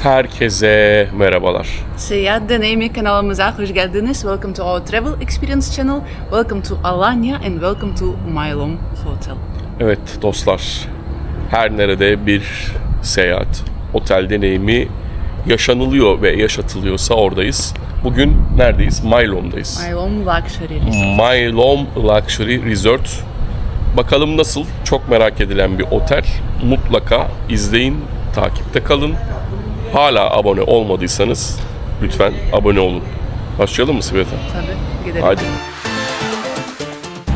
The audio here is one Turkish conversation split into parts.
Herkese merhabalar. Seyahat Deneyimi kanalımıza hoş geldiniz. Welcome to our travel experience channel. Welcome to Alanya and welcome to Mylom Hotel. Evet dostlar, her nerede bir seyahat, otel deneyimi yaşanılıyor ve yaşatılıyorsa oradayız. Bugün neredeyiz? Mylom'dayız. Mylom Luxury Resort. Mylom Luxury Resort. Bakalım nasıl? Çok merak edilen bir otel. Mutlaka izleyin, takipte kalın. Hala abone olmadıysanız lütfen abone olun. Başlayalım mı Sveta? Tabii, gidelim. Hadi.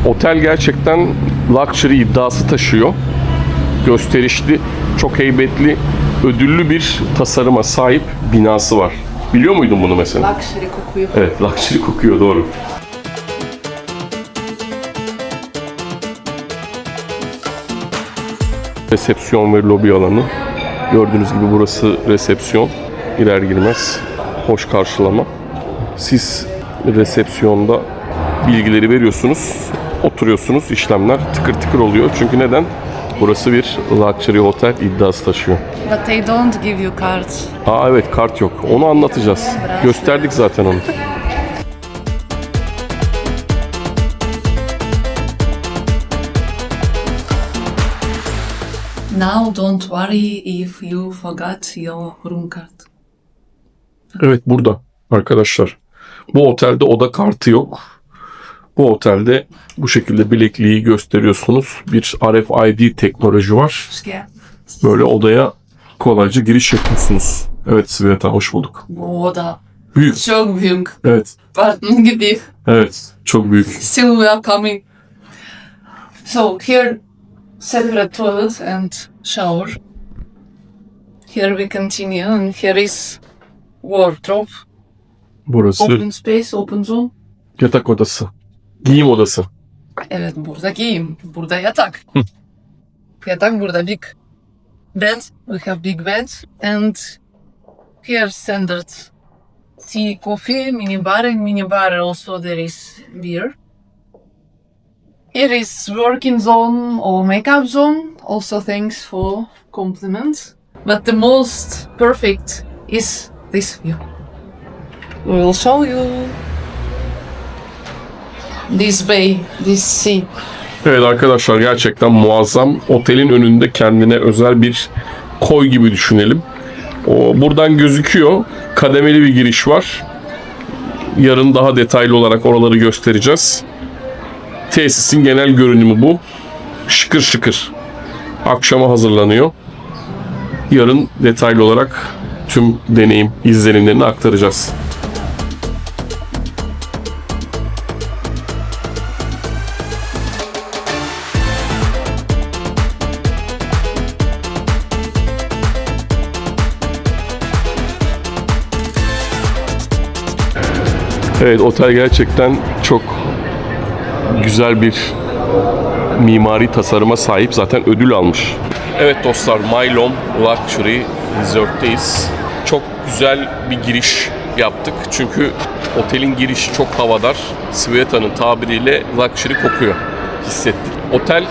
Otel gerçekten luxury iddiası taşıyor. Gösterişli, çok heybetli, ödüllü bir tasarıma sahip binası var. Biliyor muydun bunu mesela? Luxury kokuyor. Evet, luxury kokuyor, doğru. Resepsiyon ve lobi alanı. Gördüğünüz gibi burası resepsiyon. Girer girmez hoş karşılama. Siz resepsiyonda bilgileri veriyorsunuz, oturuyorsunuz, işlemler tıkır tıkır oluyor. Çünkü neden? Burası bir luxury otel iddiası taşıyor. But they don't give you cards. Aa evet, kart yok. Onu anlatacağız. Gösterdik zaten onu. Now don't worry if you forgot your room card. Evet, burada arkadaşlar. Bu otelde oda kartı yok. Bu otelde bu şekilde bilekliği gösteriyorsunuz. Bir RFID teknoloji var. Böyle odaya kolayca giriş yapıyorsunuz. Evet Sveta, hoş bulduk. Bu oda Büyük. çok büyük. Evet. Pardon gibi. Evet. Çok büyük. Still welcoming. So here, separate toilet and shower. Here we continue, and here is wardrobe. Burası Open space, open zone. yatak odası. Giyim odası. Evet, burada giyim, burada yatak. Yatak burada big bed. We have big bed, and here standard tea, coffee, mini bar also there is beer. Here is working zone or makeup zone. Also thanks for compliments. But the most perfect is this view. We will show you this bay, this sea. Evet arkadaşlar, gerçekten muazzam. Otelin önünde kendine özel bir koy gibi düşünelim. Buradan gözüküyor. Kademeli bir giriş var. Yarın daha detaylı olarak oraları göstereceğiz. Tesisin genel görünümü bu. Şıkır şıkır. Akşama hazırlanıyor. Yarın detaylı olarak tüm deneyim izlenimlerini aktaracağız. Evet, otel gerçekten çok güzel bir mimari tasarıma sahip. Zaten ödül almış. Evet dostlar, Mylom Luxury Resort'teyiz. Çok güzel bir giriş yaptık. Çünkü otelin girişi çok havadar. Sveta'nın tabiriyle luxury kokuyor. Hissettik. Otel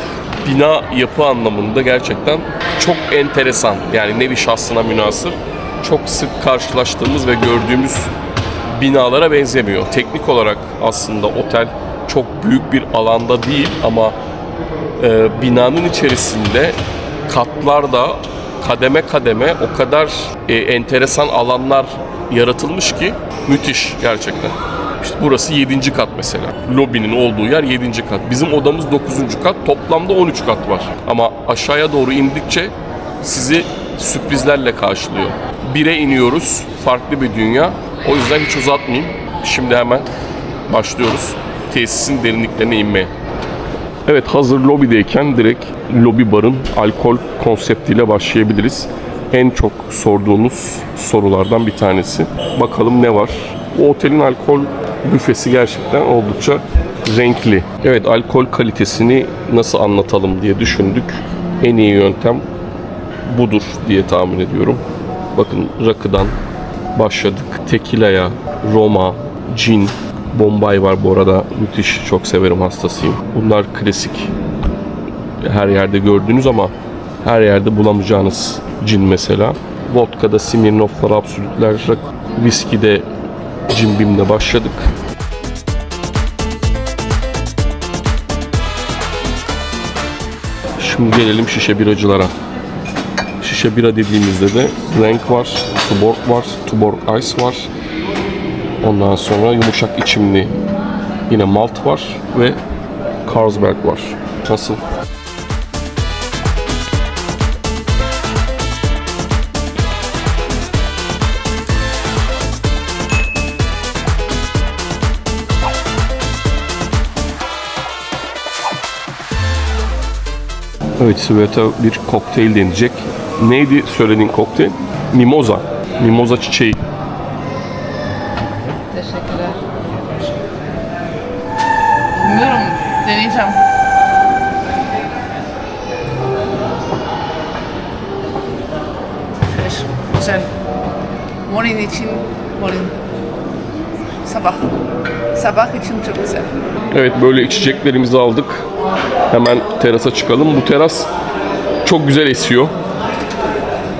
bina yapı anlamında gerçekten çok enteresan. Yani nevi şahsına münasır. Çok sık karşılaştığımız ve gördüğümüz binalara benzemiyor. Teknik olarak aslında otel çok büyük bir alanda değil ama binanın içerisinde katlarda kademe kademe o kadar enteresan alanlar yaratılmış ki müthiş gerçekten. İşte burası 7. kat mesela. Lobinin olduğu yer 7. kat. Bizim odamız 9. kat. Toplamda 13 kat var. Ama aşağıya doğru indikçe sizi sürprizlerle karşılıyor. 1'e iniyoruz. Farklı bir dünya. O yüzden hiç uzatmayayım. Şimdi hemen başlıyoruz tesisin derinliklerine inmeye. Evet, hazır lobideyken direkt lobi barın alkol konseptiyle başlayabiliriz. En çok sorduğunuz sorulardan bir tanesi. Bakalım ne var? O otelin alkol büfesi gerçekten oldukça renkli. Evet, alkol kalitesini nasıl anlatalım diye düşündük. En iyi yöntem budur diye tahmin ediyorum. Bakın, rakıdan başladık. Tekila'ya, Roma, Gin, Bombay var bu arada. Müthiş, çok severim, hastasıyım. Bunlar klasik. Her yerde gördüğünüz ama her yerde bulamayacağınız cin mesela. Vodka'da Smirnoff'lar, Absolut'ler, viskide Jim Beam'le başladık. Şimdi gelelim şişe biracılara. Şişe bira dediğimizde de Renk var, Tuborg var, Tuborg Ice var. Ondan sonra yumuşak içimli yine malt var ve Carlsberg var. Nasıl? Evet, Sveta bir kokteyl deneyecek. Neydi söylediğin kokteyl? Mimoza. Mimoza çiçeği. Teşekkürler. Bilmiyorum. Deneyeceğim. Fresh. Güzel. Morning için, sabah. Sabah için çok güzel. Evet, böyle içeceklerimizi aldık. Hemen terasa çıkalım. Bu teras çok güzel esiyor.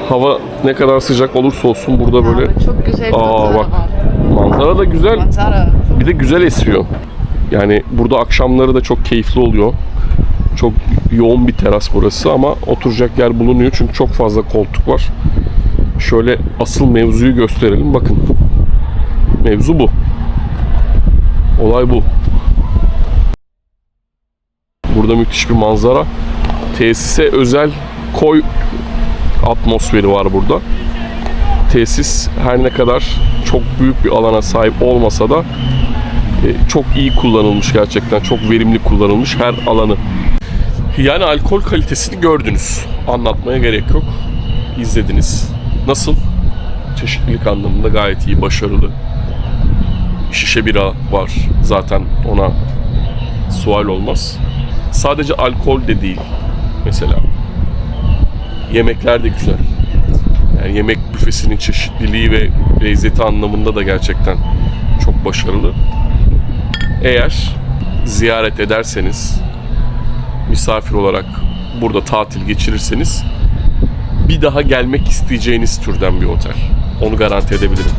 Hava ne kadar sıcak olursa olsun burada böyle. Çok güzel bir manzara Bak, var. manzara da güzel. Manzara. Bir de güzel esiyor. Yani burada akşamları da çok keyifli oluyor. Çok yoğun bir teras burası ama oturacak yer bulunuyor çünkü çok fazla koltuk var. Şöyle asıl mevzuyu gösterelim. Bakın. Mevzu bu. Olay bu. Burada müthiş bir manzara. Tesise özel koy atmosferi var burada. Tesis her ne kadar çok büyük bir alana sahip olmasa da çok iyi kullanılmış gerçekten. Çok verimli kullanılmış her alanı. Yani alkol kalitesini gördünüz. Anlatmaya gerek yok. İzlediniz. Nasıl? Çeşitlilik anlamında gayet iyi, başarılı. Şişe bira var. Zaten ona sual olmaz. Sadece alkol de değil. Mesela yemekler de güzel. Yani yemek büfesinin çeşitliliği ve lezzeti anlamında da gerçekten çok başarılı. Eğer ziyaret ederseniz, misafir olarak burada tatil geçirirseniz bir daha gelmek isteyeceğiniz türden bir otel. Onu garanti edebilirim.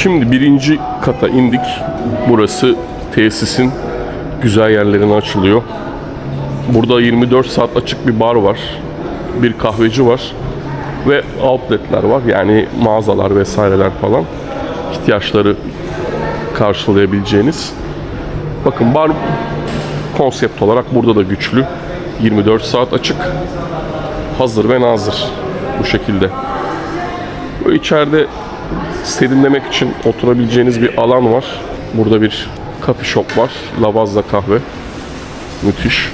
Şimdi birinci kata indik. Burası tesisin güzel yerlerine açılıyor. Burada 24 saat açık bir bar var. Bir kahveci var. Ve outletler var. Yani mağazalar vesaireler falan. İhtiyaçları karşılayabileceğiniz. Bakın bar konsept olarak burada da güçlü. 24 saat açık. Hazır ve nazır. Bu şekilde. Böyle içeride serinlemek için oturabileceğiniz bir alan var. Burada bir coffee shop var. Lavazza kahve. Müthiş.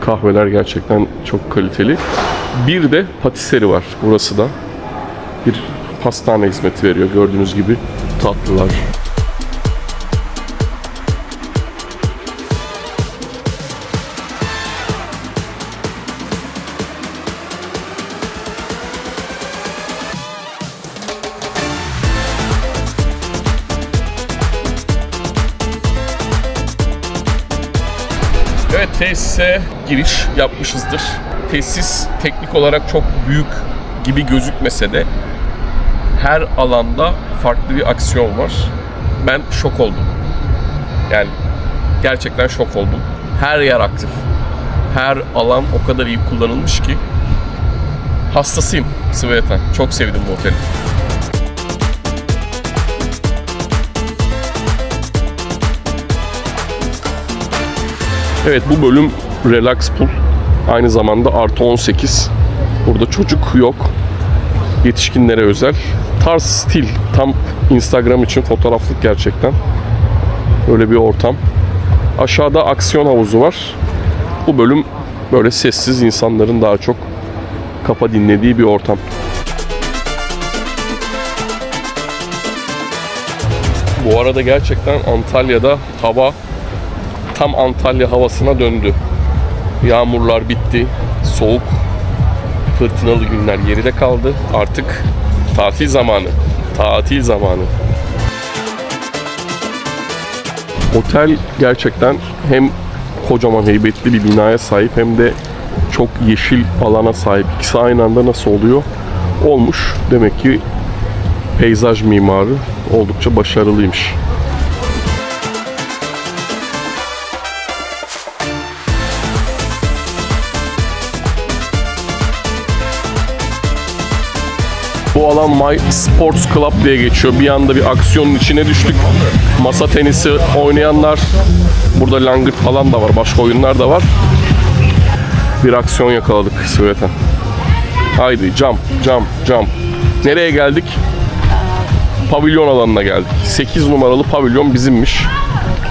Kahveler gerçekten çok kaliteli. Bir de patiseri var. Burası da bir pastane hizmeti veriyor. Gördüğünüz gibi tatlılar. Evet, tesise giriş yapmışızdır. Tesis teknik olarak çok büyük gibi gözükmese de her alanda farklı bir aksiyon var. Ben şok oldum. Yani gerçekten şok oldum. Her yer aktif. Her alan o kadar iyi kullanılmış ki. Hastasıyım Sveta. Çok sevdim bu oteli. Evet, bu bölüm Relax Pool. Aynı zamanda artı 18. Burada çocuk yok. Yetişkinlere özel. Tarz stil. Tam Instagram için fotoğraflık gerçekten. Öyle bir ortam. Aşağıda aksiyon havuzu var. Bu bölüm böyle sessiz, insanların daha çok kafa dinlediği bir ortam. Bu arada gerçekten Antalya'da hava tam Antalya havasına döndü. Yağmurlar bitti. Soğuk, fırtınalı günler geride kaldı. Artık Tatil zamanı. Tatil zamanı. Otel gerçekten hem kocaman heybetli bir binaya sahip hem de çok yeşil alana sahip. İkisi aynı anda nasıl oluyor? Olmuş. Demek ki peyzaj mimarı oldukça başarılıymış. Bu alan My Sports Club diye geçiyor. Bir anda bir aksiyonun içine düştük. Masa tenisi oynayanlar, burada langırt falan da var, başka oyunlar da var. Bir aksiyon yakaladık Sveta. Haydi jump, jump, jump. Nereye geldik? Pavilyon alanına geldik. 8 numaralı pavilyon bizimmiş.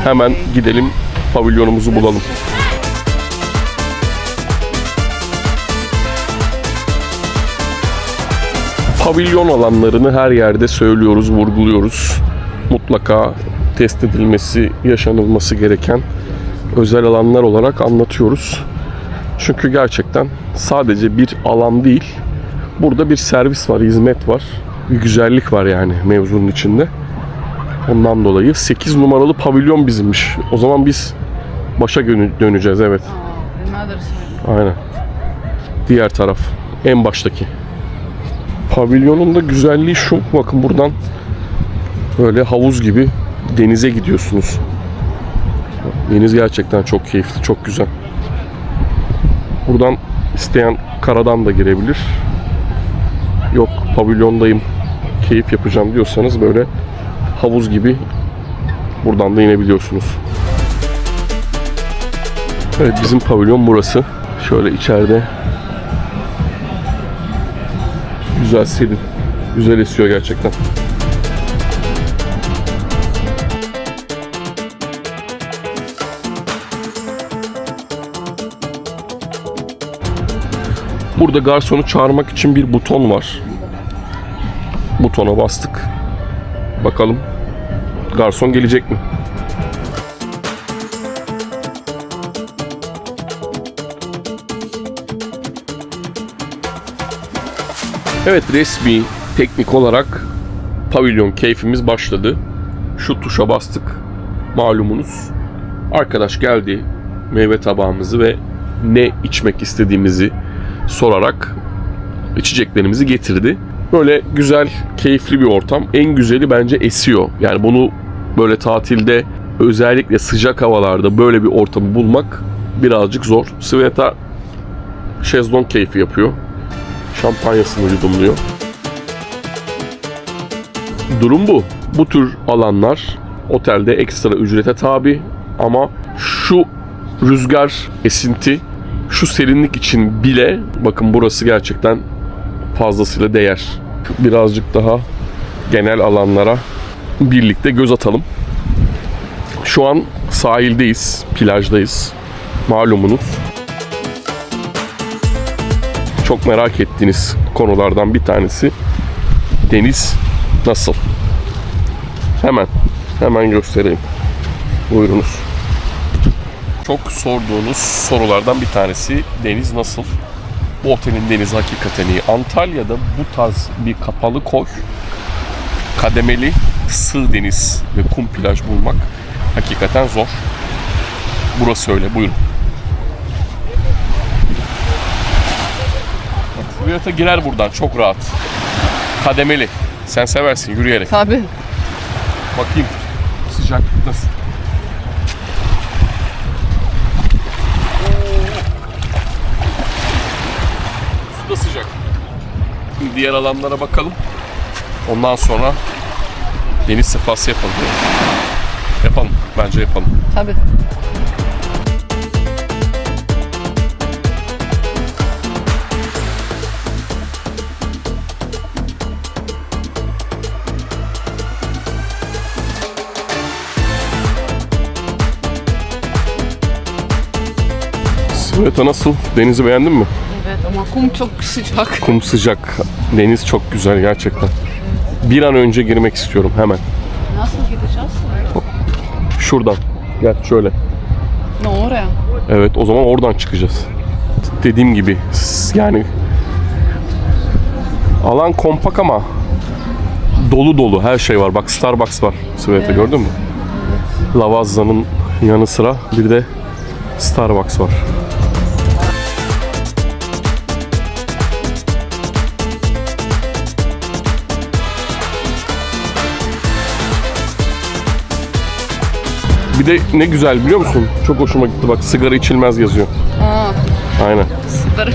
Hemen gidelim pavilyonumuzu bulalım. Pavilyon alanlarını her yerde söylüyoruz, vurguluyoruz. Mutlaka test edilmesi, yaşanılması gereken özel alanlar olarak anlatıyoruz. Çünkü gerçekten sadece bir alan değil, burada bir servis var, hizmet var, bir güzellik var yani mevzunun içinde. Ondan dolayı 8 numaralı pavilyon bizimmiş. O zaman biz başa döneceğiz, evet. Aynen. Diğer taraf, en baştaki. Pavilyonun da güzelliği şu, bakın buradan böyle havuz gibi denize gidiyorsunuz. Deniz gerçekten çok keyifli, çok güzel. Buradan isteyen karadan da girebilir. Yok pavilyondayım, keyif yapacağım diyorsanız böyle havuz gibi buradan da inebiliyorsunuz. Evet, bizim pavilyon burası. Şöyle içeride güzel, serin. Güzel esiyor gerçekten. Burada garsonu çağırmak için bir buton var. Butona bastık. Bakalım garson gelecek mi? Evet, resmi, teknik olarak pavilyon keyfimiz başladı. Şu tuşa bastık. Malumunuz. Arkadaş geldi. Meyve tabağımızı ve ne içmek istediğimizi sorarak içeceklerimizi getirdi. Böyle güzel, keyifli bir ortam. En güzeli bence esiyor. Yani bunu böyle tatilde, özellikle sıcak havalarda böyle bir ortamı bulmak birazcık zor. Sveta şezlong keyfi yapıyor. Şampanyasını yudumluyor. Durum bu. Bu tür alanlar otelde ekstra ücrete tabi ama şu rüzgar, esinti, şu serinlik için bile bakın burası gerçekten fazlasıyla değer. Birazcık daha genel alanlara birlikte göz atalım. Şu an sahildeyiz, plajdayız. Malumunuz. Çok merak ettiğiniz konulardan bir tanesi deniz nasıl? Hemen göstereyim. Buyurunuz. Çok sorduğunuz sorulardan bir tanesi deniz nasıl? Bu otelin denizi hakikaten iyi. Antalya'da bu tarz bir kapalı koy, kademeli sığ deniz ve kum plaj bulmak hakikaten zor. Burası öyle. Buyurun. Sveta girer buradan çok rahat. Kademeli. Sen seversin yürüyerek. Tabii. Bakayım sıcaklık nasıl? Su da sıcak. Şimdi diğer alanlara bakalım. Ondan sonra deniz sefası yapalım. Yapalım. Bence yapalım. Tabii. Sveta nasıl? Denizi beğendin mi? Evet ama kum çok sıcak. Kum sıcak. Deniz çok güzel gerçekten. Bir an önce girmek istiyorum hemen. Nasıl gideceğiz? Şuradan. Gel şöyle. Ne oraya? Evet, o zaman oradan çıkacağız. Dediğim gibi yani alan kompak ama Dolu dolu her şey var. Bak Starbucks var. Sveta gördün mü? Lavazza'nın yanı sıra bir de Starbucks var. Bir de ne güzel biliyor musun? Çok hoşuma gitti bak, sigara içilmez yazıyor. Aynen. Süper.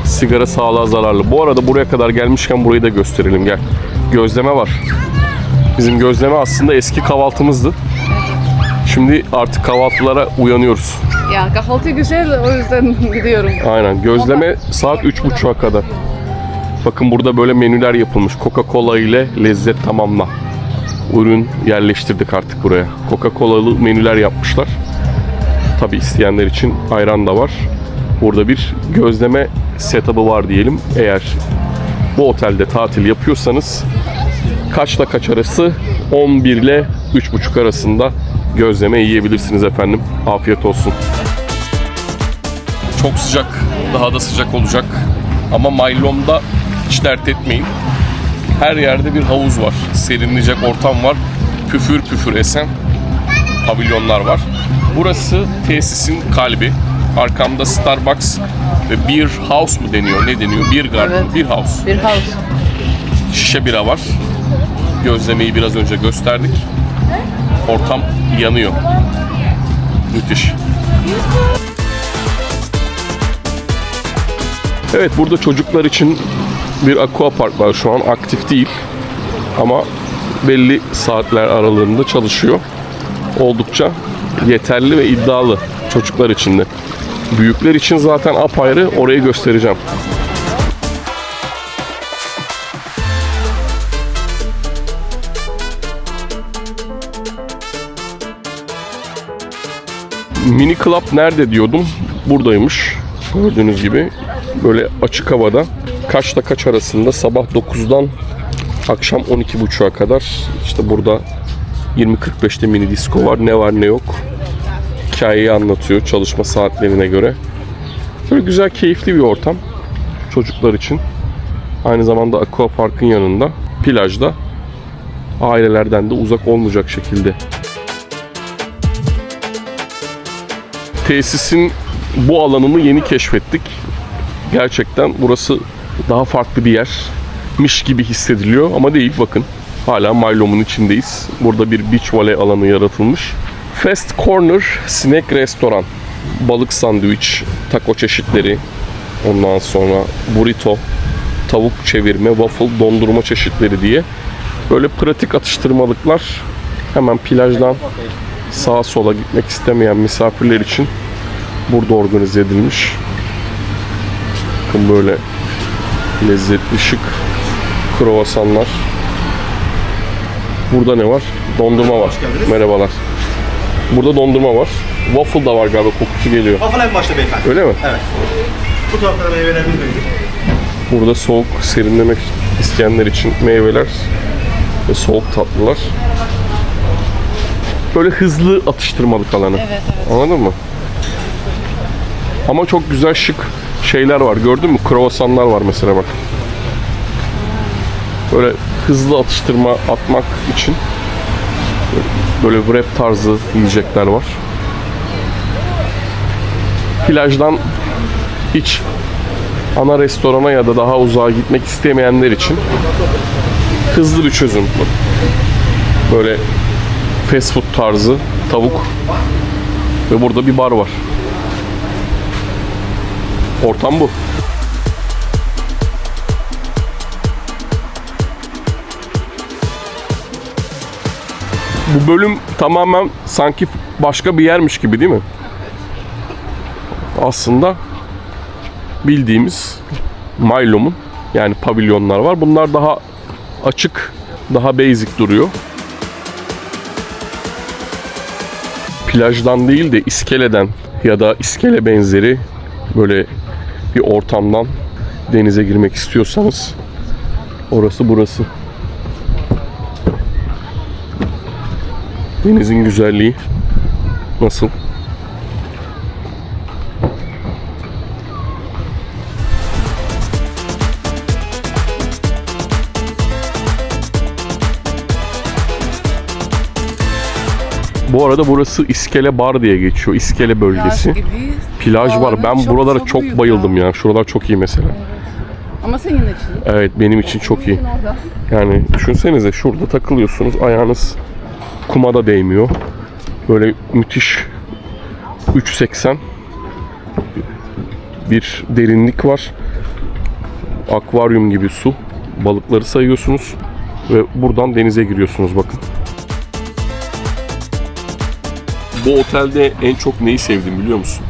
Sigara sağlığa zararlı. Bu arada buraya kadar gelmişken burayı da gösterelim, gel. Gözleme var. Bizim gözleme aslında eski kahvaltımızdı. Şimdi artık kahvaltılara uyanıyoruz. Ya kahvaltı güzel, o yüzden gidiyorum. Aynen. Gözleme saat 3.30'a kadar. Bakın burada böyle menüler yapılmış. Coca-Cola ile lezzet tamamla. Ürün yerleştirdik artık buraya. Coca-Cola'lı menüler yapmışlar. Tabi isteyenler için ayran da var. Burada bir gözleme setup'ı var diyelim. Eğer bu otelde tatil yapıyorsanız kaçla kaç arası? 11 ile 3.30 arasında gözleme yiyebilirsiniz efendim. Afiyet olsun. Çok sıcak, daha da sıcak olacak. Ama Mailom'da hiç dert etmeyin. Her yerde bir havuz var. Serinleyecek ortam var. Püfür püfür esen pavilyonlar var. Burası tesisin kalbi. Arkamda Starbucks ve Beer House mu deniyor? Ne deniyor? Beer Garden, Evet. Beer House. Bir house. Şişe bira var. Gözlemeyi biraz önce gösterdik. Ortam yanıyor. Müthiş. Evet, burada çocuklar için bir aquapark var. Şu an aktif değil. Ama belli saatler aralığında çalışıyor. Oldukça yeterli ve iddialı çocuklar için de. Büyükler için zaten apayrı, orayı göstereceğim. Mini Club nerede diyordum. Buradaymış. Gördüğünüz gibi böyle açık havada. Kaçla kaç arasında? Sabah 9'dan akşam 12.30'a kadar. İşte burada 20.45'te mini disco var. Ne var ne yok. Hikayeyi anlatıyor çalışma saatlerine göre. Böyle güzel, keyifli bir ortam çocuklar için. Aynı zamanda aquaparkın yanında, plajda, ailelerden de uzak olmayacak şekilde. Tesisin bu alanını yeni keşfettik. Gerçekten burası daha farklı bir yermiş gibi hissediliyor ama değil, bakın. Hala Mailom'un içindeyiz. Burada bir beach volley alanı yaratılmış. Fast Corner Snack Restoran. Balık sandviç, taco çeşitleri, ondan sonra burrito, tavuk çevirme, waffle, dondurma çeşitleri diye böyle pratik atıştırmalıklar hemen plajdan sağa sola gitmek istemeyen misafirler için burada organize edilmiş. Bakın böyle lezzetli, şık kruvasanlar. Burada ne var? Dondurma var. Merhabalar. Burada dondurma var. Waffle da var galiba, kokusu geliyor. Waffle en başta beyefendi. Öyle mi? Evet. Bu taraflara meyvelerimiz mevcut. Burada soğuk serinlemek isteyenler için meyveler ve soğuk tatlılar. Böyle hızlı atıştırmalık alanı. Evet. Anladın mı? Ama çok güzel şık şeyler var. Gördün mü? Kruvasanlar var mesela bak. Böyle hızlı atıştırma atmak için böyle wrap tarzı yiyecekler var. Plajdan hiç ana restorana ya da daha uzağa gitmek istemeyenler için hızlı bir çözüm. Böyle fast food tarzı tavuk ve burada bir bar var. Ortam bu. Bu bölüm tamamen sanki başka bir yermiş gibi değil mi? Aslında bildiğimiz Mailom'un yani pavilyonlar var. Bunlar daha açık, daha basic duruyor. Plajdan değil de iskeleden ya da iskele benzeri böyle bir ortamdan denize girmek istiyorsanız orası burası. Denizin güzelliği nasıl? Bu arada burası İskele Bar diye geçiyor. İskele bölgesi. Gibi. Plaj var. Alanı Ben çok buralara çok çok büyük bayıldım ya. ya. Şuralar çok iyi mesela. Ama senin için. Evet, benim için çok iyi. Orada. Yani düşünsenize, şurada takılıyorsunuz. Ayağınız kuma da değmiyor. Böyle müthiş 3.80 bir derinlik var. Akvaryum gibi su. Balıkları sayıyorsunuz ve buradan denize giriyorsunuz, bakın. Bu otelde en çok neyi sevdim biliyor musun?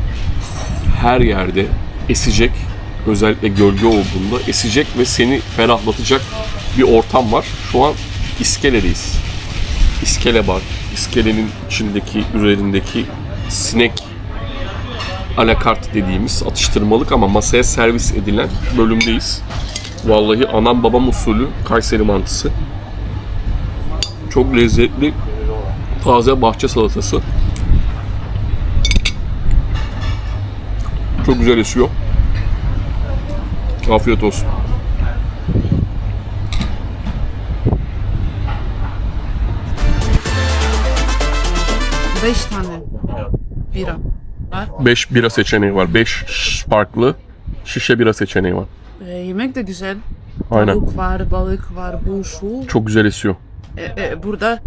Her yerde esecek, özellikle gölge olduğunda esecek ve seni ferahlatacak bir ortam var. Şu an İskele'deyiz. İskele Bar. İskelenin içindeki, üzerindeki sinek alakart dediğimiz atıştırmalık ama masaya servis edilen bölümdeyiz. Vallahi anam babam usulü Kayseri mantısı. Çok lezzetli taze bahçe salatası. Çok güzel esiyor. Afiyet olsun. Beş tane bira var. 5 bira seçeneği var. 5 farklı şişe bira seçeneği var. Yemek de güzel. Aynen. Tavuk var, balık var, bu şu. Çok güzel esiyor. Burada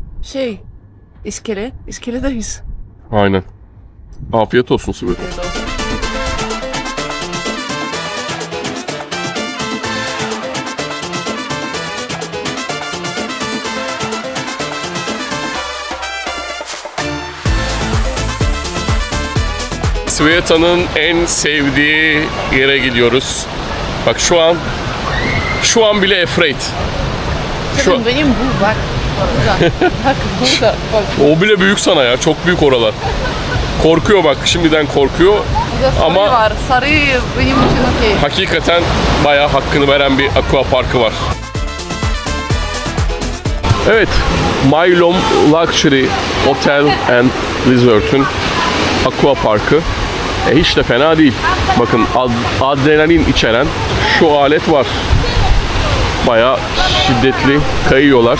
İskele'deyiz. Aynen. Afiyet olsun Sibel. Sveta'nın en sevdiği yere gidiyoruz. Bak şu an bile afraid. Benim bu bak. Burada. Bak. O bile büyük sana ya. Çok büyük oralar. Korkuyor bak. Şimdiden korkuyor. Burada sarı Ama var. Sarı benim için okey. hakikaten bayağı hakkını veren bir aqua parkı var. Evet. Mylom Luxury Hotel and Resort'un aqua parkı. Hiç de fena değil. Bakın adrenalin içeren şu alet var. Bayağı şiddetli kayıyorlar.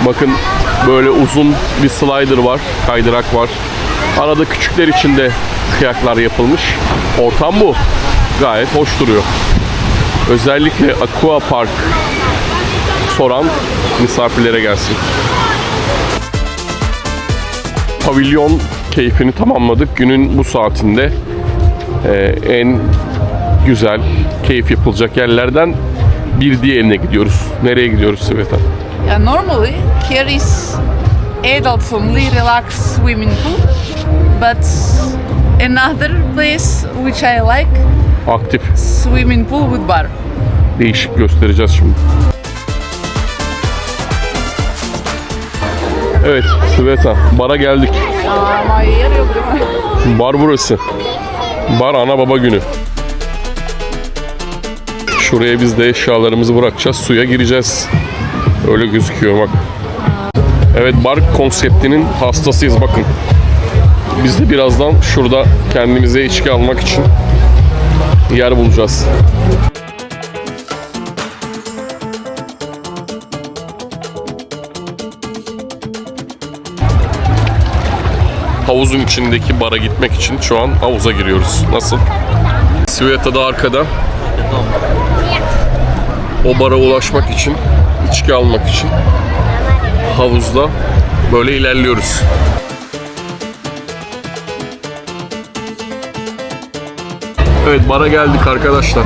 Bakın böyle uzun bir slider var, kaydırak var. Arada küçükler için de kıyaklar yapılmış. Ortam bu. Gayet hoş duruyor. Özellikle aqua park soran misafirlere gelsin. Pavilyon keyfini tamamladık. Günün bu saatinde en güzel, keyif yapılacak yerlerden bir diğerine gidiyoruz. Nereye gidiyoruz Sveta? Yeah, normally here is adult only relaxed swimming pool, but another place which I like, Aktif, swimming pool with bar. değişik göstereceğiz şimdi. Evet Sveta, bara geldik. Ama yer yok değil mi? Bar burası. Bar ana baba günü. Şuraya biz de eşyalarımızı bırakacağız. Suya gireceğiz. Öyle gözüküyor bak. Evet, bar konseptinin hastasıyız bakın. Biz de birazdan şurada kendimize içki almak için yer bulacağız. Havuzun içindeki bara gitmek için şu an havuza giriyoruz. Nasıl? Sveta da arkada. O bara ulaşmak için, içki almak için havuzda böyle ilerliyoruz. Evet, bara geldik arkadaşlar.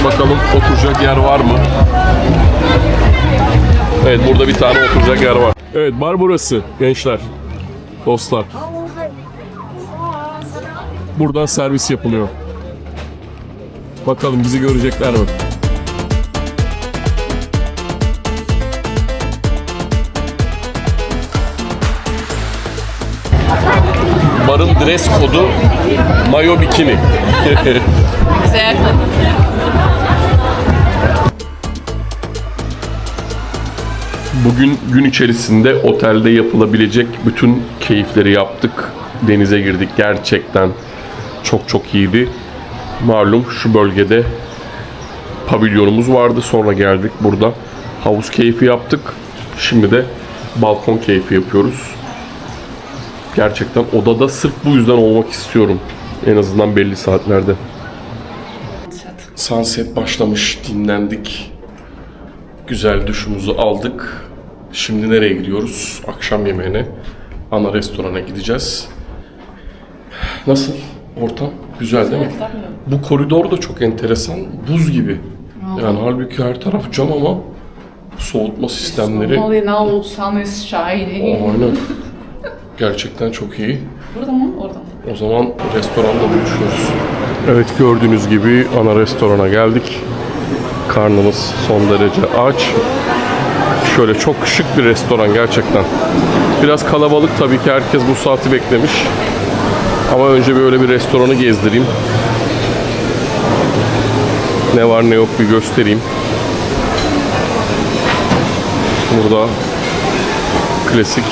Bakalım oturacak yer var mı? Evet, burada bir tane oturacak yer var. Evet, bar burası gençler, dostlar. Buradan servis yapılıyor. Bakalım bizi görecekler mi? Barın dress kodu mayo bikini. Bize yakın. Bugün gün içerisinde otelde yapılabilecek bütün keyifleri yaptık. Denize girdik. Gerçekten çok iyiydi. Malum şu bölgede pavilyonumuz vardı. Sonra geldik burada. Havuz keyfi yaptık. Şimdi de balkon keyfi yapıyoruz. Gerçekten odada sırf bu yüzden olmak istiyorum. En azından belli saatlerde. Sunset başlamış, dinlendik. Güzel duşumuzu aldık. Şimdi nereye gidiyoruz? Akşam yemeğine. Ana restorana gideceğiz. Nasıl ortam? Güzel değil mi? Bu koridor da çok enteresan. Buz gibi. Yani halbuki her taraf cam ama soğutma sistemleri. Only now sun is shining. Aynen. Gerçekten çok iyi. Burada mı? Orada mı? O zaman restoranda buluşuyoruz. Evet, gördüğünüz gibi ana restorana geldik. Karnımız son derece aç. Şöyle çok şık bir restoran gerçekten. Biraz kalabalık tabii ki, herkes bu saati beklemiş. Ama önce böyle bir restoranı gezdireyim. Ne var ne yok bir göstereyim. Burada klasik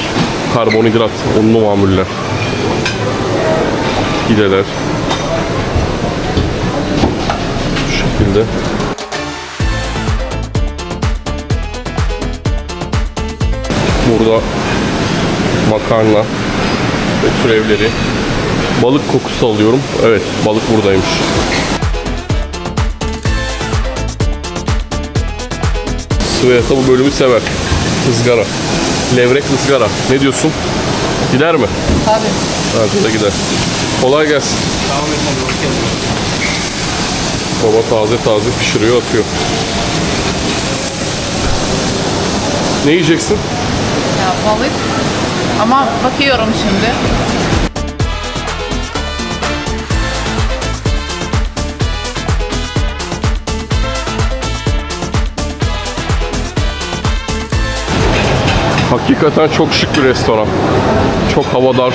karbonhidrat, unlu mamuller, pideler. Bu şekilde. Burada makarna ve türevleri. Balık kokusu alıyorum. Evet, balık buradaymış. Sveta bu bölümü sever. Izgara. Levrek ızgara. Ne diyorsun? Gider mi? Tabii. Bence de gider. Kolay gelsin. Baba taze taze pişiriyor, atıyor. Ne yiyeceksin? Ya balık. Ama bakıyorum şimdi. Hakikaten çok şık bir restoran. Çok havadar.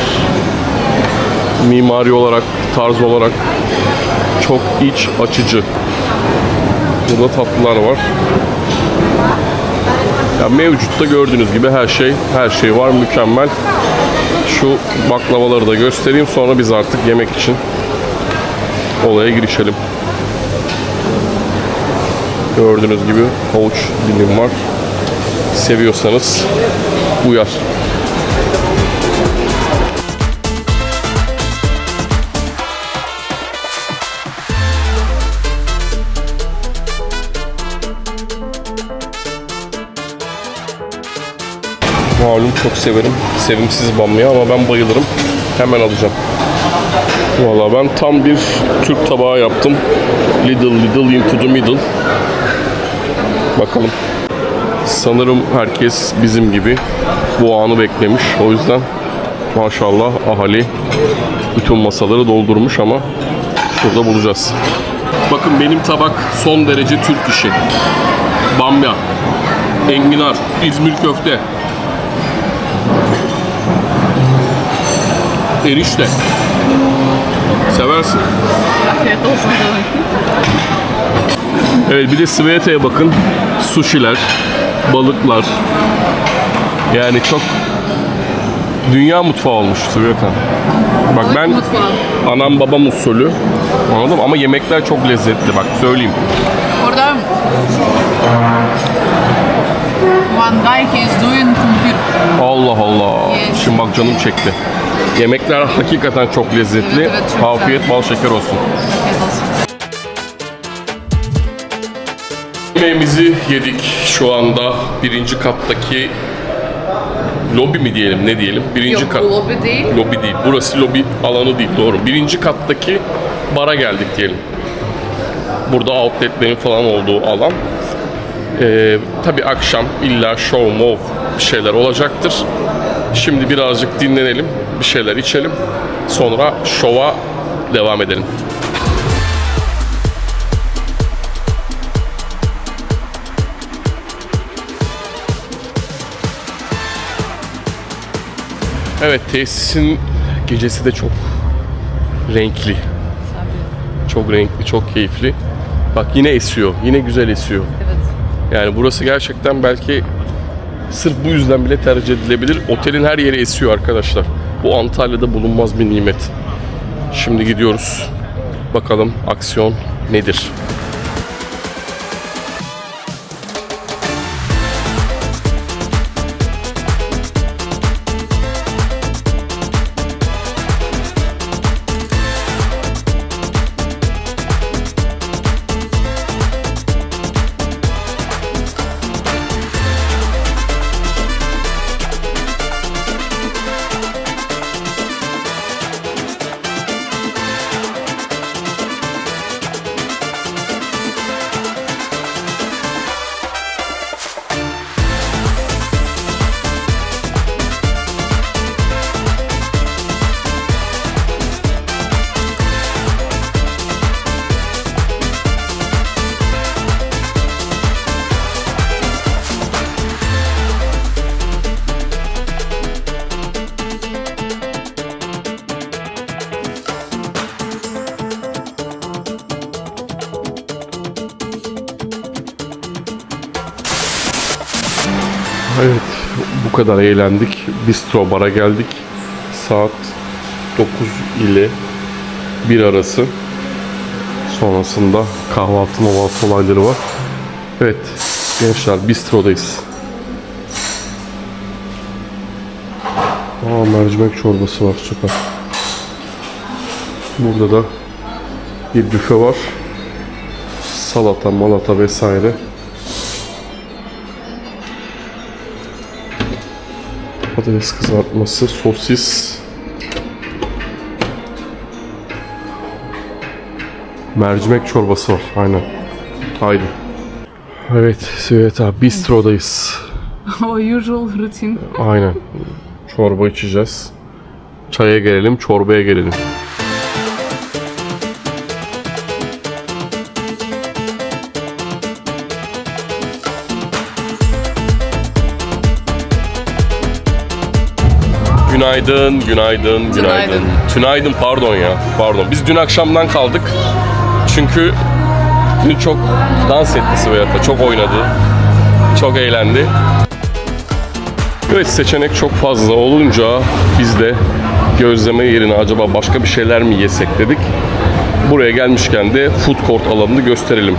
Mimari olarak, tarz olarak çok iç açıcı. Burada tatlılar var. Ya mevcutta gördüğünüz gibi her şey var, mükemmel. Şu baklavaları da göstereyim, sonra biz artık yemek için olaya girişelim. Gördüğünüz gibi havuç dilim var. Seviyorsanız uyar. Malum çok severim sevimsiz bamya ama ben bayılırım. Hemen alacağım. Valla ben tam bir Türk tabağı yaptım. Little into the middle. Bakalım. Sanırım herkes bizim gibi bu anı beklemiş. O yüzden maşallah ahali bütün masaları doldurmuş ama şurada bulacağız. Bakın benim tabak son derece Türk işi. Bamya, enginar, İzmir köfte, erişte. Seversin. Afiyet olsun canım. Evet, bir de Sveta'ya bakın. Sushi'ler, balıklar. Yani çok dünya mutfağı olmuş Sveta. Bak ben Mutfağı. anam babam usulü, anladın mı? Ama yemekler çok lezzetli, bak söyleyeyim. Orada one guy he is doing kumpir. Allah Allah. Yes. Şimdi bak canım çekti. Yemekler hakikaten çok lezzetli. Evet, çok Afiyet güzel. bal şeker olsun. Afiyet olsun. Yemeğimizi yedik. Şu anda birinci kattaki lobi mi diyelim, ne diyelim? Birinci Yok kat. bu lobi değil. Lobi değil. Burası lobi alanı değil, doğru. Birinci kattaki bara geldik diyelim. Burada outletlerin falan olduğu alan. Tabii akşam illa show mov bir şeyler olacaktır. Şimdi birazcık dinlenelim, bir şeyler içelim. Sonra şova devam edelim. Evet, tesisin gecesi de çok renkli. Çok renkli, çok keyifli. Bak yine esiyor, yine güzel esiyor. Evet. Yani burası gerçekten belki sırf bu yüzden bile tercih edilebilir. Otelin her yeri esiyor arkadaşlar. Bu Antalya'da bulunmaz bir nimet. Şimdi gidiyoruz. Bakalım aksiyon nedir? Evet, bu kadar eğlendik. Bistro bara geldik. Saat 9 ile 1 arası. Sonrasında kahvaltı olayları var. Evet, gençler bistrodayız. Mercimek çorbası var, süper. Burada da bir büfe var. Salata, malata vesaire. Patates kızartması, sosis. Mercimek çorbası var, aynen. Haydi. Evet, Sveta, bistrodayız. Our usual routine. Aynen. Çorba içeceğiz. Çaya gelelim, çorbaya gelelim. Günaydın, günaydın, günaydın. Tünaydın, pardon ya. Pardon. Biz dün akşamdan kaldık. Çünkü dün çok dans etti Sveta. Çok oynadı. Çok eğlendi. Evet, seçenek çok fazla olunca biz de gözleme yerine acaba başka bir şeyler mi yesek dedik. Buraya gelmişken de food court alanını gösterelim.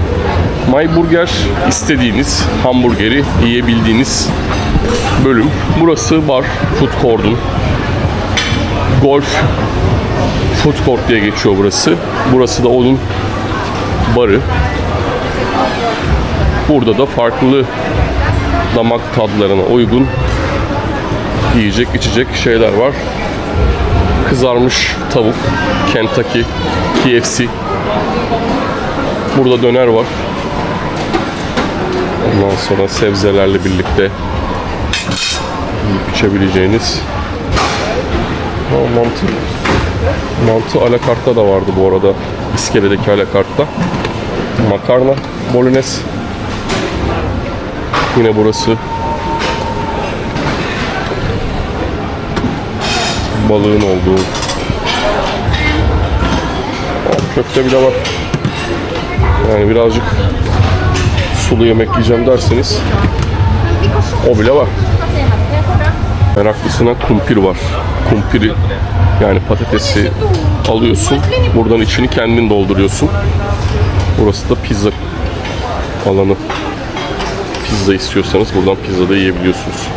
My Burger, istediğiniz hamburgeri yiyebildiğiniz bölüm. Burası bar, food court'un. Golf food court diye geçiyor burası. Burası da onun barı. Burada da farklı damak tadlarına uygun yiyecek, içecek şeyler var. Kızarmış tavuk, Kentucky, KFC. Burada döner var. Ondan sonra sebzelerle birlikte yiyip içebileceğiniz. Mantı alakartta da vardı bu arada. İskele'deki alakartta. Makarna, bolognese. Yine burası balığın olduğu. Köfte bile var. Yani birazcık sulu yemek yiyeceğim derseniz o bile var. Meraklısına kumpir var. Kumpiri, yani patatesi alıyorsun. Buradan içini kendin dolduruyorsun. Burası da pizza alanı. Pizza istiyorsanız buradan pizza da yiyebiliyorsunuz.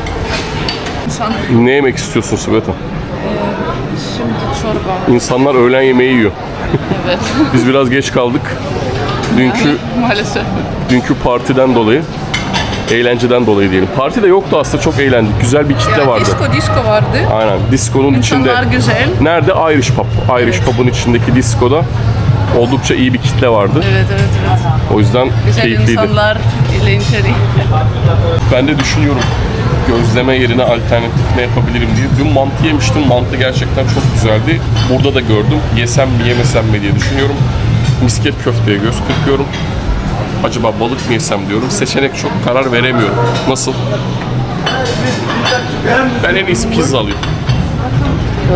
Ne yemek istiyorsun Sveta? Şimdi çorba. İnsanlar öğlen yemeği yiyor. Evet. Biz biraz geç kaldık. Maalesef. Dünkü partiden dolayı, eğlenceden dolayı diyelim. Parti de yoktu aslında, çok eğlendik. Güzel bir kitle vardı. Disco vardı. Aynen. Disco'nun içinde. İnsanlar güzel. Nerede? Irish Pub. Irish Pub'un içindeki disco'da oldukça iyi bir kitle vardı. Evet. O yüzden Güzel keyifliydi. insanlar, eğlenceli. Ben de düşünüyorum gözleme yerine alternatif ne yapabilirim diye. Dün mantı yemiştim. Mantı gerçekten çok güzeldi. Burada da gördüm. Yesem mi yemesem mi diye düşünüyorum. Misket köfteye göz kırpıyorum. Acaba balık mı yesem diyorum. Seçenek çok, karar veremiyorum. Nasıl? Ben en iyisi pizza alıyorum.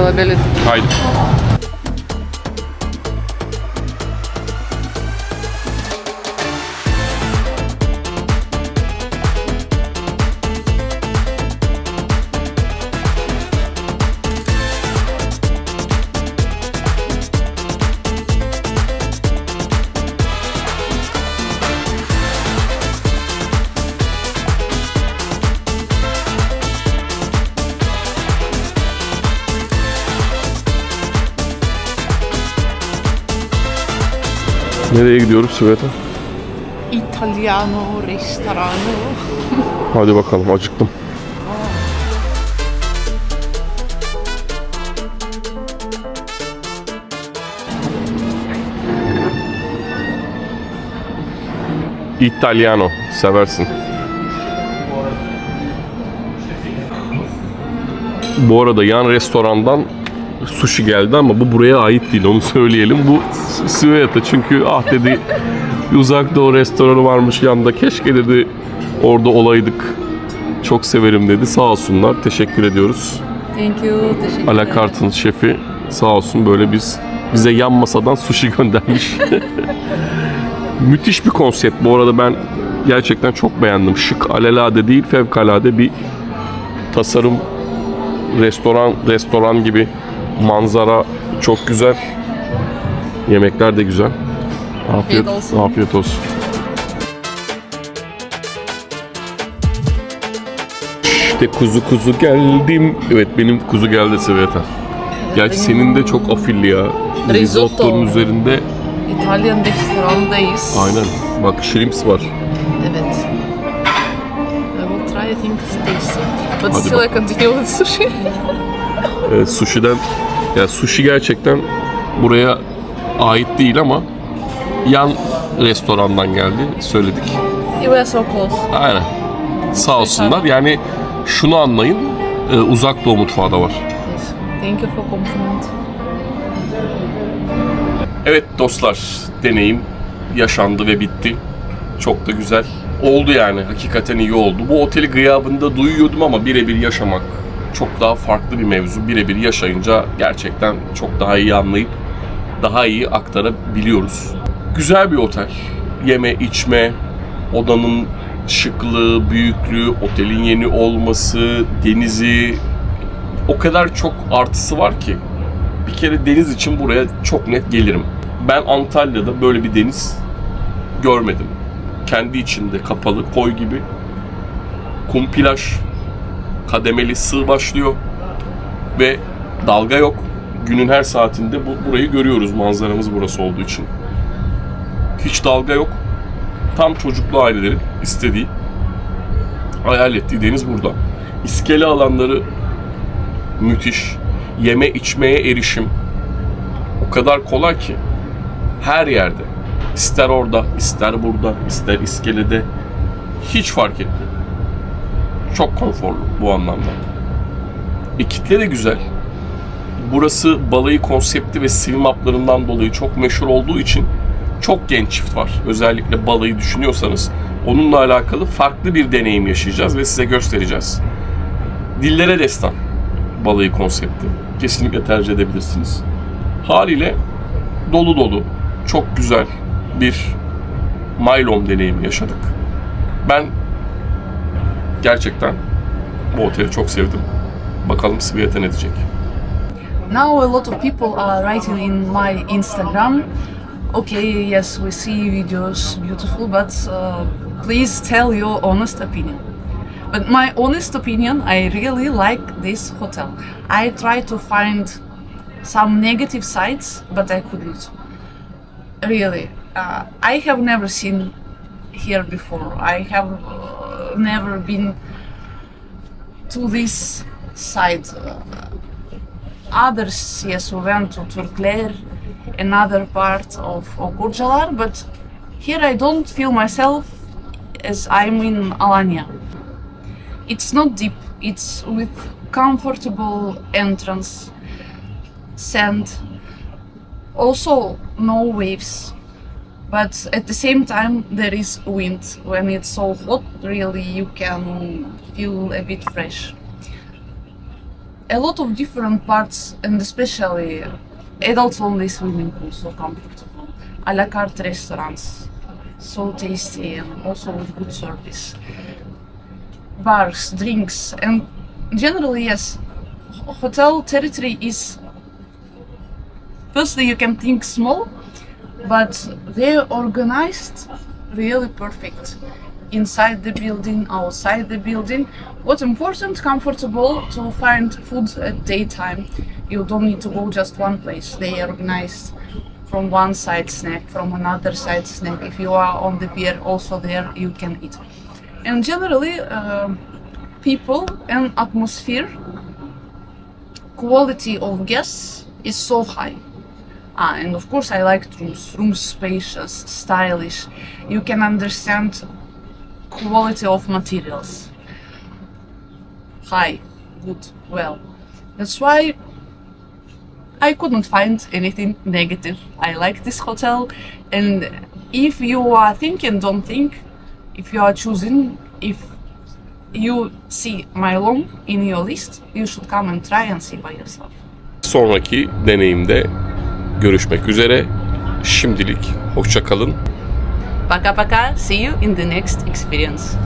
Olabilir. Haydi. Nereye gidiyoruz Sveta? Italiano Restorano. Hadi bakalım, acıktım. Italiano seversin. Bu arada yan restorandan sushi geldi ama bu buraya ait değil, onu söyleyelim. Bu Sveta, çünkü dedi uzak doğu restoranı varmış yanında, keşke dedi orada olaydık. Çok severim dedi. Sağ olsunlar. Teşekkür ediyoruz. Thank you. Teşekkür Alakart'ın şefi sağ olsun böyle bize yan masadan sushi göndermiş. Müthiş bir konsept. Bu arada ben gerçekten çok beğendim. Şık, alelade değil, fevkalade bir tasarım. Restoran gibi. Manzara çok güzel. Yemekler de güzel. Afiyet olsun. Afiyet olsun. İşte kuzu geldim. Evet, benim kuzu geldi Sveta. Gerçi senin de çok afilli ya. Risotto. Risotto'nun üzerinde. İtalyan restorandayız. Aynen. Bak, shrimps var. Evet. I will try, I think it's tasty. But Hadi still bak. I continue with sushi. Sushi'den, ya sushi gerçekten buraya ait değil ama yan restorandan geldi. Söyledik. You were so close. Aynen. Sağ olsunlar. Yani şunu anlayın. Uzak Doğu mutfağı da var. Yes. Thank you for compliment. Evet dostlar, deneyim yaşandı ve bitti. Çok da güzel oldu yani. Hakikaten iyi oldu. Bu oteli gıyabında duyuyordum ama birebir yaşamak çok daha farklı bir mevzu. Birebir yaşayınca gerçekten çok daha iyi anlayıp daha iyi aktarabiliyoruz. Güzel bir otel. Yeme, içme, odanın şıklığı, büyüklüğü, otelin yeni olması, denizi, o kadar çok artısı var ki. Bir kere deniz için buraya çok net gelirim. Ben Antalya'da böyle bir deniz görmedim. Kendi içinde kapalı, koy gibi. Kum plaj, kademeli sığ başlıyor ve dalga yok. Günün her saatinde burayı görüyoruz, manzaramız burası olduğu için. Hiç dalga yok. Tam çocuklu ailelerin istediği, hayal ettiği deniz burada. İskele alanları müthiş. Yeme içmeye erişim o kadar kolay ki her yerde. İster orada, ister burada, ister iskelede, hiç fark etmiyor. Çok konforlu bu anlamda. Kitle de güzel. Burası balayı konsepti ve swim up'larından dolayı çok meşhur olduğu için çok genç çift var. Özellikle balayı düşünüyorsanız onunla alakalı farklı bir deneyim yaşayacağız ve size göstereceğiz. Dillere destan balayı konsepti. Kesinlikle tercih edebilirsiniz. Haliyle dolu dolu, çok güzel bir Mailom deneyimi yaşadık. Ben gerçekten bu oteli çok sevdim. Bakalım Sveta ne diyecek? Now a lot of people are writing in my Instagram, okay, yes, we see videos beautiful, but please tell your honest opinion. But my honest opinion, I really like this hotel. I tried to find some negative sides, but I couldn't. Really, I have never seen here before. I have never been to this side. Others, yes, we went to Turkler, another part of Gurjalar, but here I don't feel myself as I'm in Alanya. It's not deep, it's with comfortable entrance, sand, also no waves, but at the same time there is wind. When it's so hot, really you can feel a bit fresh. A lot of different parts, and especially adults only swimming pool, so comfortable. A la carte restaurants, so tasty and also with good service. Bars, drinks, and generally, yes, hotel territory is, firstly you can think small, but they're organized really perfect. Inside the building, outside the building. What's important, comfortable to find food at daytime. You don't need to go just one place. They are organized from one side snack, from another side snack. If you are on the pier, also there you can eat. And generally, people and atmosphere, quality of guests is so high. And of course I like rooms spacious, stylish. You can understand quality of materials. High, good, well. That's why I couldn't find anything negative. I like this hotel, and if you are thinking, don't think, if you are choosing, if you see Mailom in your list, you should come and try and see by yourself. Sonraki deneyimde görüşmek üzere. Şimdilik hoşça kalın. Paka paka. See you in the next experience.